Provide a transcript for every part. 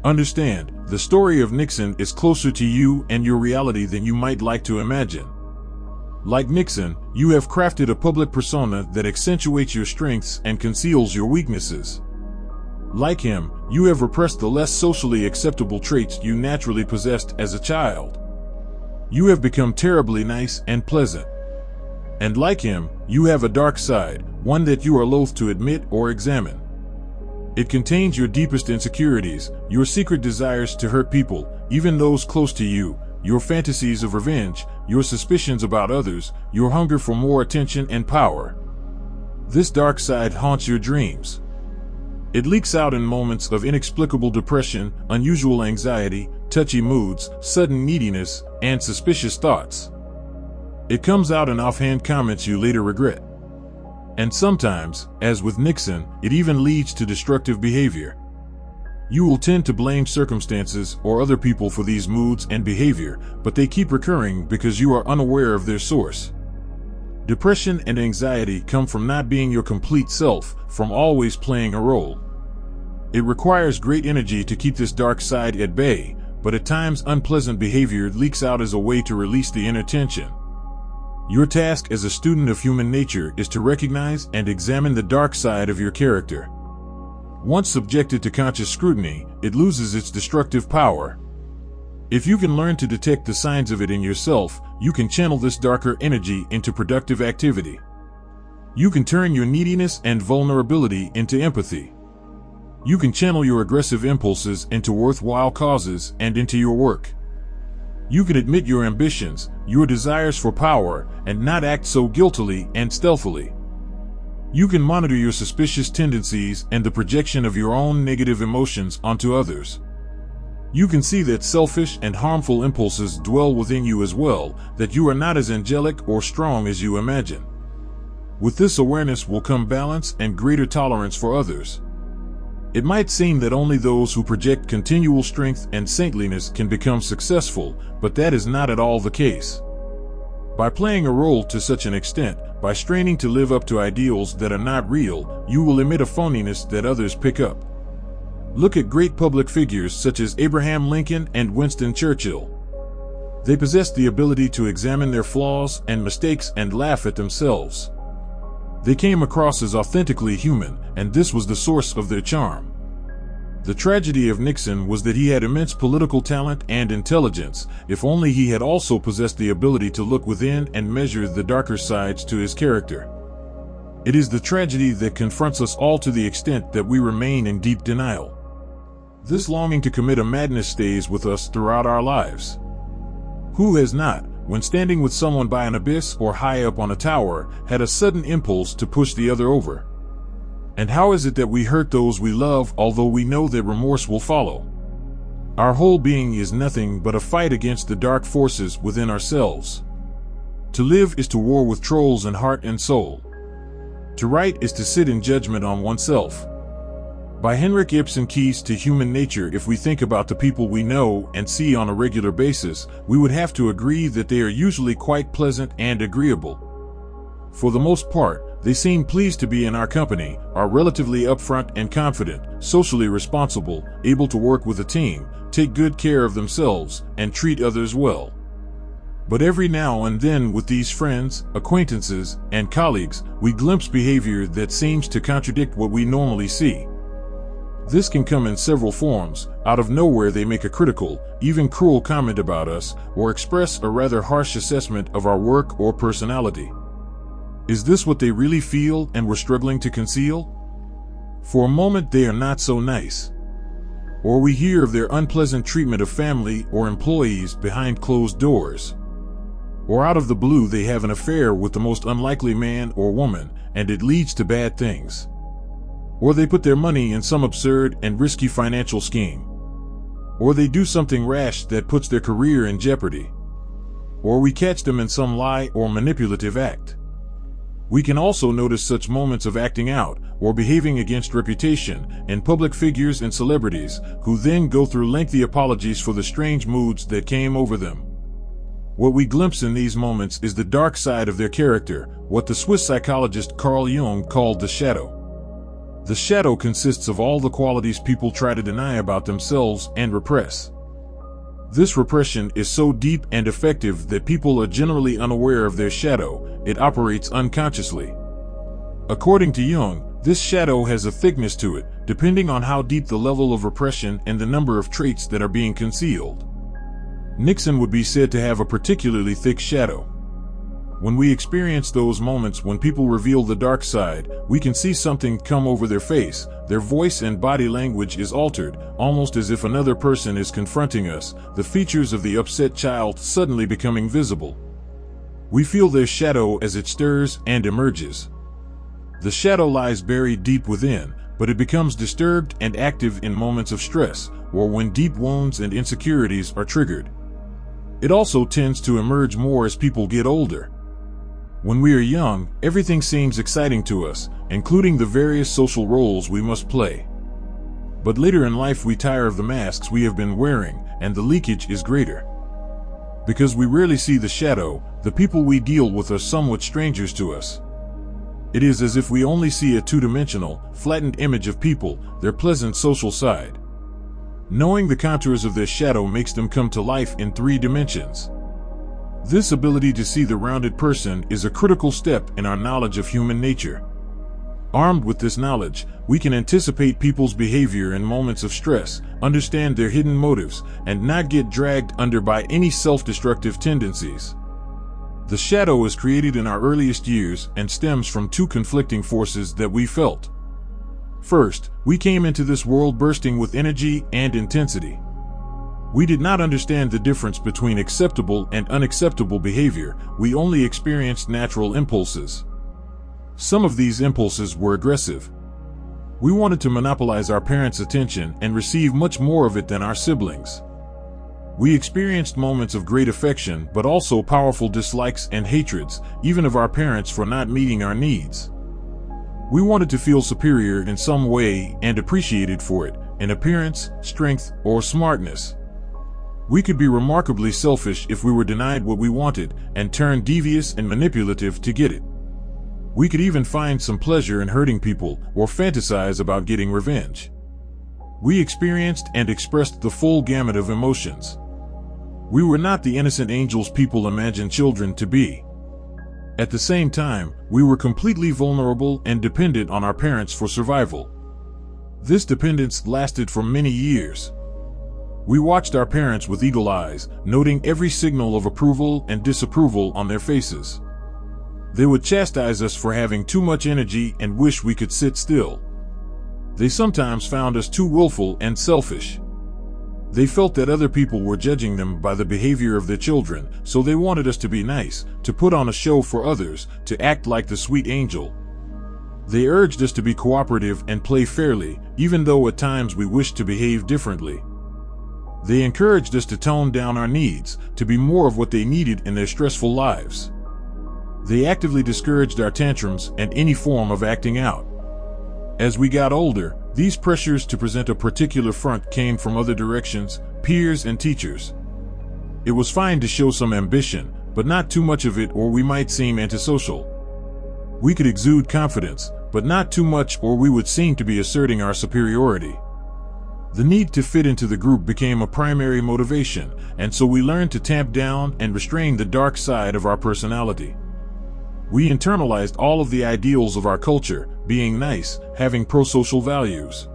Understand, the story of Nixon is closer to you and your reality than you might like to imagine. Like Nixon, you have crafted a public persona that accentuates your strengths and conceals your weaknesses. Like him, you have repressed the less socially acceptable traits you naturally possessed as a child. You have become terribly nice and pleasant. And like him, you have a dark side, one that you are loath to admit or examine. It contains your deepest insecurities, your secret desires to hurt people, even those close to you, your fantasies of revenge, your suspicions about others, your hunger for more attention and power. This dark side haunts your dreams. It leaks out in moments of inexplicable depression, unusual anxiety, touchy moods, sudden neediness, and suspicious thoughts. It comes out in offhand comments you later regret. And sometimes, as with Nixon, it even leads to destructive behavior. You will tend to blame circumstances or other people for these moods and behavior, but they keep recurring because you are unaware of their source. Depression and anxiety come from not being your complete self, from always playing a role. It requires great energy to keep this dark side at bay, but at times unpleasant behavior leaks out as a way to release the inner tension. Your task as a student of human nature is to recognize and examine the dark side of your character. Once subjected to conscious scrutiny, it loses its destructive power. If you can learn to detect the signs of it in yourself, you can channel this darker energy into productive activity. You can turn your neediness and vulnerability into empathy. You can channel your aggressive impulses into worthwhile causes and into your work. You can admit your ambitions, your desires for power, and not act so guiltily and stealthily. You can monitor your suspicious tendencies and the projection of your own negative emotions onto others. You can see that selfish and harmful impulses dwell within you as well, that you are not as angelic or strong as you imagine. With this awareness will come balance and greater tolerance for others. It might seem that only those who project continual strength and saintliness can become successful, but that is not at all the case. By playing a role to such an extent, by straining to live up to ideals that are not real, you will emit a phoniness that others pick up. Look at great public figures such as Abraham Lincoln and Winston Churchill. They possessed the ability to examine their flaws and mistakes and laugh at themselves. They came across as authentically human, and this was the source of their charm. The tragedy of Nixon was that he had immense political talent and intelligence, if only he had also possessed the ability to look within and measure the darker sides to his character. It is the tragedy that confronts us all to the extent that we remain in deep denial. This longing to commit a madness stays with us throughout our lives. Who has not, when standing with someone by an abyss or high up on a tower, had a sudden impulse to push the other over? And how is it that we hurt those we love, although we know that remorse will follow? Our whole being is nothing but a fight against the dark forces within ourselves. To live is to war with trolls in heart and soul. To write is to sit in judgment on oneself. By Henrik Ibsen Keys to Human Nature, if we think about the people we know and see on a regular basis, we would have to agree that they are usually quite pleasant and agreeable. For the most part, they seem pleased to be in our company, are relatively upfront and confident, socially responsible, able to work with a team, take good care of themselves, and treat others well. But every now and then with these friends, acquaintances, and colleagues, we glimpse behavior that seems to contradict what we normally see. This can come in several forms. Out of nowhere they make a critical, even cruel comment about us, or express a rather harsh assessment of our work or personality. Is this what they really feel and were struggling to conceal? For a moment they are not so nice. Or we hear of their unpleasant treatment of family or employees behind closed doors. Or out of the blue they have an affair with the most unlikely man or woman, and it leads to bad things. Or they put their money in some absurd and risky financial scheme. Or they do something rash that puts their career in jeopardy. Or we catch them in some lie or manipulative act. We can also notice such moments of acting out or behaving against reputation in public figures and celebrities, who then go through lengthy apologies for the strange moods that came over them. What we glimpse in these moments is the dark side of their character, what the Swiss psychologist Carl Jung called the shadow. The shadow consists of all the qualities people try to deny about themselves and repress. This repression is so deep and effective that people are generally unaware of their shadow. It operates unconsciously. According to Jung, this shadow has a thickness to it, depending on how deep the level of repression and the number of traits that are being concealed. Nixon would be said to have a particularly thick shadow. When we experience those moments when people reveal the dark side, we can see something come over their face. Their voice and body language is altered, almost as if another person is confronting us, the features of the upset child suddenly becoming visible. We feel their shadow as it stirs and emerges. The shadow lies buried deep within, but it becomes disturbed and active in moments of stress, or when deep wounds and insecurities are triggered. It also tends to emerge more as people get older. When we are young, everything seems exciting to us, including the various social roles we must play. But later in life we tire of the masks we have been wearing, and the leakage is greater. Because we rarely see the shadow, the people we deal with are somewhat strangers to us. It is as if we only see a two-dimensional, flattened image of people, their pleasant social side. Knowing the contours of their shadow makes them come to life in 3 dimensions. This ability to see the rounded person is a critical step in our knowledge of human nature. Armed with this knowledge, we can anticipate people's behavior in moments of stress, understand their hidden motives, and not get dragged under by any self-destructive tendencies. The shadow is created in our earliest years and stems from 2 conflicting forces that we felt. First, we came into this world bursting with energy and intensity. We did not understand the difference between acceptable and unacceptable behavior. We only experienced natural impulses. Some of these impulses were aggressive. We wanted to monopolize our parents' attention and receive much more of it than our siblings. We experienced moments of great affection, but also powerful dislikes and hatreds, even of our parents for not meeting our needs. We wanted to feel superior in some way and appreciated for it, in appearance, strength, or smartness. We could be remarkably selfish if we were denied what we wanted, and turn devious and manipulative to get it. We could even find some pleasure in hurting people, or fantasize about getting revenge. We experienced and expressed the full gamut of emotions. We were not the innocent angels people imagine children to be. At the same time, we were completely vulnerable and dependent on our parents for survival. This dependence lasted for many years. We watched our parents with eagle eyes, noting every signal of approval and disapproval on their faces. They would chastise us for having too much energy and wish we could sit still. They sometimes found us too willful and selfish. They felt that other people were judging them by the behavior of their children, so they wanted us to be nice, to put on a show for others, to act like the sweet angel. They urged us to be cooperative and play fairly, even though at times we wished to behave differently. They encouraged us to tone down our needs, to be more of what they needed in their stressful lives. They actively discouraged our tantrums and any form of acting out. As we got older, these pressures to present a particular front came from other directions, peers and teachers. It was fine to show some ambition, but not too much of it or we might seem antisocial. We could exude confidence, but not too much or we would seem to be asserting our superiority. The need to fit into the group became a primary motivation, and so we learned to tamp down and restrain the dark side of our personality. We internalized all of the ideals of our culture, being nice, having pro-social values.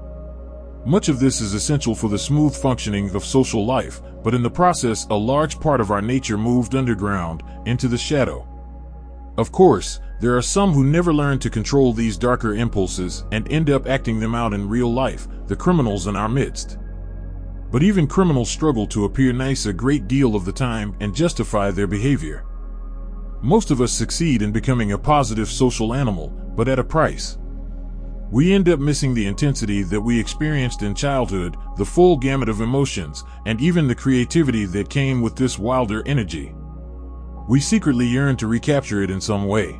Much of this is essential for the smooth functioning of social life, but in the process a large part of our nature moved underground, into the shadow. Of course, there are some who never learn to control these darker impulses and end up acting them out in real life, the criminals in our midst. But even criminals struggle to appear nice a great deal of the time and justify their behavior. Most of us succeed in becoming a positive social animal, but at a price. We end up missing the intensity that we experienced in childhood, the full gamut of emotions, and even the creativity that came with this wilder energy. We secretly yearn to recapture it in some way.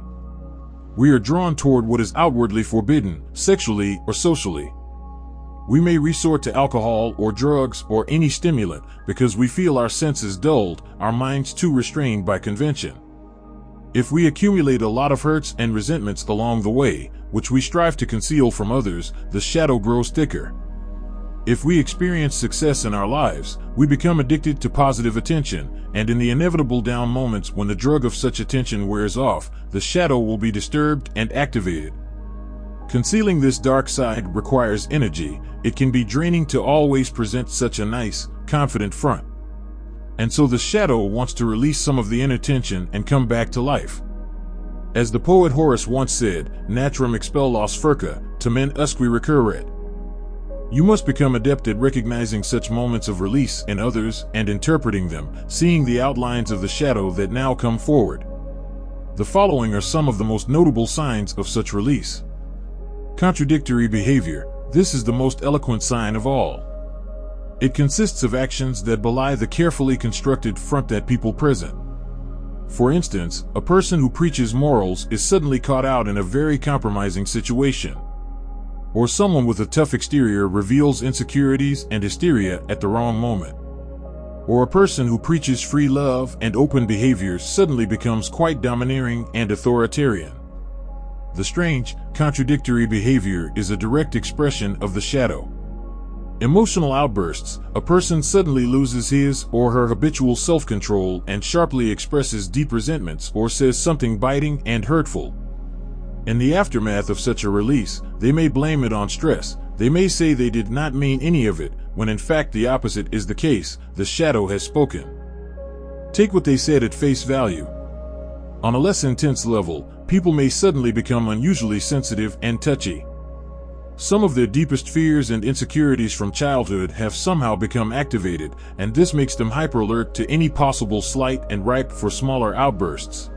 We are drawn toward what is outwardly forbidden, sexually or socially. We may resort to alcohol or drugs or any stimulant because we feel our senses dulled, our minds too restrained by convention. If we accumulate a lot of hurts and resentments along the way, which we strive to conceal from others, the shadow grows thicker. If we experience success in our lives, we become addicted to positive attention, and in the inevitable down moments when the drug of such attention wears off, the shadow will be disturbed and activated. Concealing this dark side requires energy. It can be draining to always present such a nice, confident front. And so the shadow wants to release some of the inner tension and come back to life. As the poet Horace once said, "Naturam expellos furca, tamen usque recurret." You must become adept at recognizing such moments of release in others and interpreting them, seeing the outlines of the shadow that now come forward. The following are some of the most notable signs of such release. Contradictory behavior. This is the most eloquent sign of all. It consists of actions that belie the carefully constructed front that people present. For instance, a person who preaches morals is suddenly caught out in a very compromising situation. Or someone with a tough exterior reveals insecurities and hysteria at the wrong moment. Or a person who preaches free love and open behavior suddenly becomes quite domineering and authoritarian. The strange, contradictory behavior is a direct expression of the shadow. Emotional outbursts. A person suddenly loses his or her habitual self-control and sharply expresses deep resentments or says something biting and hurtful. In the aftermath of such a release, they may blame it on stress. They may say they did not mean any of it, when in fact the opposite is the case. The shadow has spoken. Take what they said at face value. On a less intense level, people may suddenly become unusually sensitive and touchy. Some of their deepest fears and insecurities from childhood have somehow become activated, and this makes them hyper-alert to any possible slight and ripe for smaller outbursts.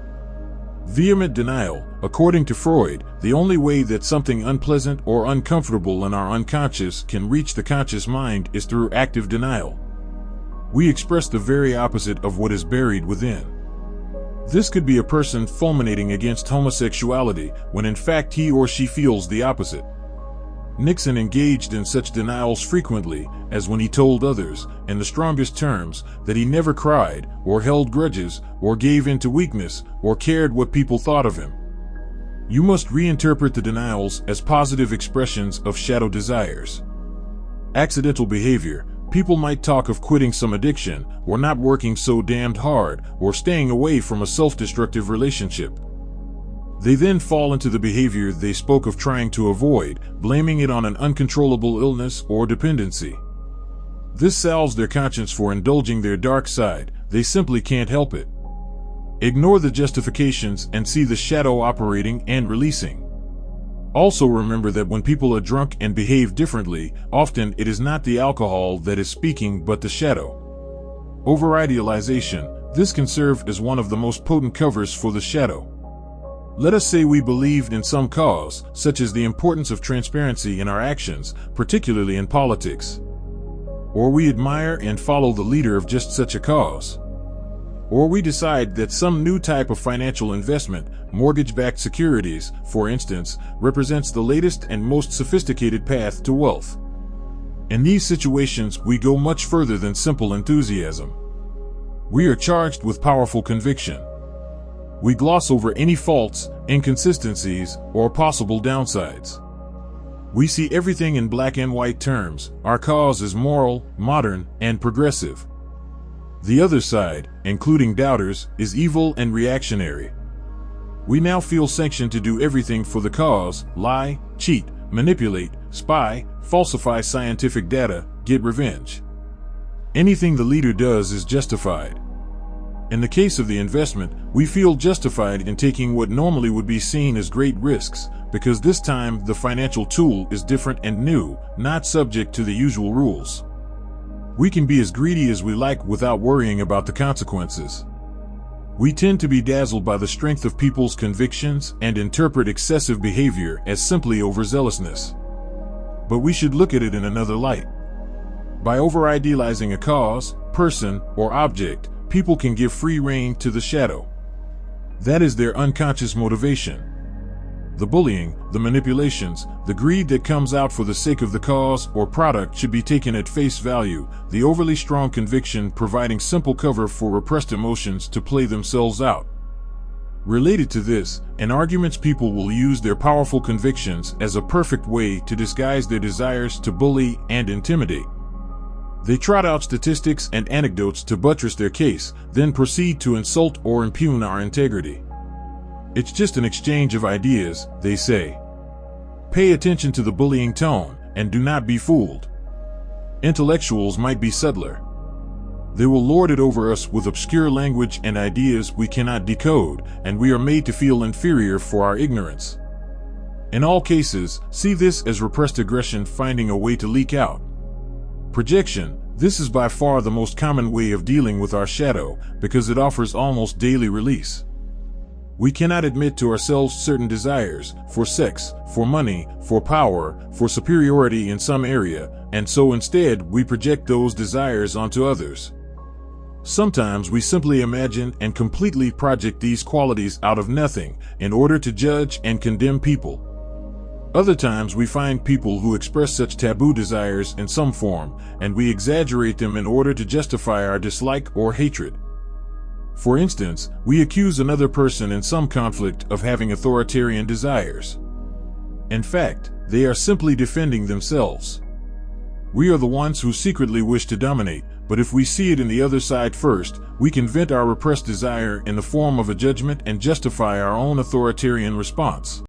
Vehement denial. According to Freud, the only way that something unpleasant or uncomfortable in our unconscious can reach the conscious mind is through active denial. We express the very opposite of what is buried within. This could be a person fulminating against homosexuality when in fact he or she feels the opposite. Nixon engaged in such denials frequently, as when he told others, in the strongest terms, that he never cried, or held grudges, or gave in to weakness, or cared what people thought of him. You must reinterpret the denials as positive expressions of shadow desires. Accidental behavior. People might talk of quitting some addiction, or not working so damned hard, or staying away from a self-destructive relationship. They then fall into the behavior they spoke of trying to avoid, blaming it on an uncontrollable illness or dependency. This salves their conscience for indulging their dark side. They simply can't help it. Ignore the justifications and see the shadow operating and releasing. Also remember that when people are drunk and behave differently, often it is not the alcohol that is speaking but the shadow. Over-idealization. This can serve as one of the most potent covers for the shadow. Let us say we believed in some cause, such as the importance of transparency in our actions, particularly in politics. Or we admire and follow the leader of just such a cause. Or we decide that some new type of financial investment, mortgage-backed securities, for instance, represents the latest and most sophisticated path to wealth. In these situations, we go much further than simple enthusiasm. We are charged with powerful conviction. We gloss over any faults, inconsistencies, or possible downsides. We see everything in black and white terms. Our cause is moral, modern, and progressive. The other side, including doubters, is evil and reactionary. We now feel sanctioned to do everything for the cause: lie, cheat, manipulate, spy, falsify scientific data, get revenge. Anything the leader does is justified. In the case of the investment, we feel justified in taking what normally would be seen as great risks, because this time the financial tool is different and new, not subject to the usual rules. We can be as greedy as we like without worrying about the consequences. We tend to be dazzled by the strength of people's convictions and interpret excessive behavior as simply overzealousness. But we should look at it in another light. By over-idealizing a cause, person, or object, people can give free rein to the shadow. That is their unconscious motivation. The bullying, the manipulations, the greed that comes out for the sake of the cause or product should be taken at face value, the overly strong conviction providing simple cover for repressed emotions to play themselves out. Related to this, in arguments people will use their powerful convictions as a perfect way to disguise their desires to bully and intimidate. They trot out statistics and anecdotes to buttress their case, then proceed to insult or impugn our integrity. It's just an exchange of ideas, they say. Pay attention to the bullying tone, and do not be fooled. Intellectuals might be subtler. They will lord it over us with obscure language and ideas we cannot decode, and we are made to feel inferior for our ignorance. In all cases, see this as repressed aggression finding a way to leak out. Projection. This is by far the most common way of dealing with our shadow, because it offers almost daily release. We cannot admit to ourselves certain desires, for sex, for money, for power, for superiority in some area, and so instead we project those desires onto others. Sometimes we simply imagine and completely project these qualities out of nothing in order to judge and condemn people. Other times we find people who express such taboo desires in some form, and we exaggerate them in order to justify our dislike or hatred. For instance, we accuse another person in some conflict of having authoritarian desires. In fact, they are simply defending themselves. We are the ones who secretly wish to dominate, but if we see it in the other side first, we can vent our repressed desire in the form of a judgment and justify our own authoritarian response.